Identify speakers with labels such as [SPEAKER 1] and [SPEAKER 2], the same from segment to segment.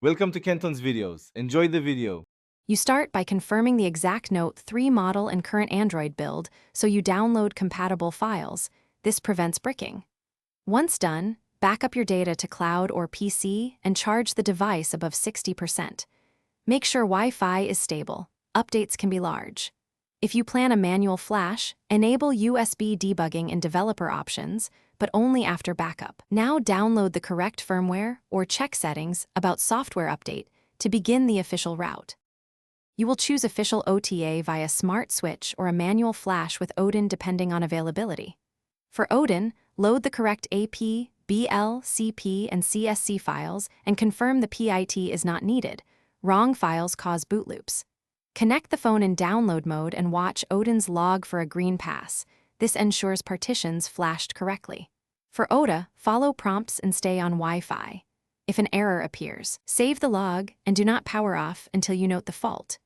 [SPEAKER 1] Welcome to Kenton's videos. Enjoy the video.
[SPEAKER 2] You start by confirming the exact Note 3 model and current Android build, so you download compatible files. This prevents bricking. Once done, back up your data to cloud or PC and charge the device above 60%. Make sure Wi-Fi is stable. Updates can be large. If you plan a manual flash, enable USB debugging in developer options, but only after backup. Now download the correct firmware or check settings about software update to begin the official route. You will choose official OTA via Smart Switch or a manual flash with Odin depending on availability. For Odin, load the correct AP, BL, CP, and CSC files and confirm the PIT is not needed. Wrong files cause boot loops. Connect the phone in download mode and watch Odin's log for a green pass. This ensures partitions flashed correctly. For OTA, follow prompts and stay on Wi-Fi. If an error appears, save the log and do not power off until you note the fault.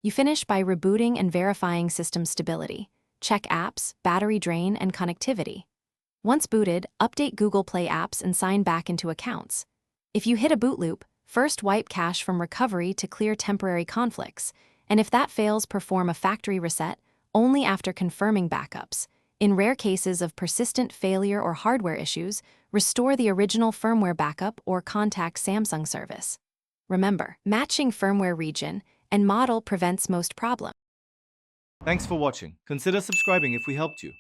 [SPEAKER 2] You finish by rebooting and verifying system stability. Check apps, battery drain, and connectivity. Once booted, update Google Play apps and sign back into accounts. If you hit a boot loop, first wipe cache from recovery to clear temporary conflicts, and if that fails, perform a factory reset only after confirming backups. In rare cases of persistent failure or hardware issues, restore the original firmware backup or contact Samsung service. Remember, matching firmware region and model prevents most problems.
[SPEAKER 1] Thanks for watching. Consider subscribing if we helped you.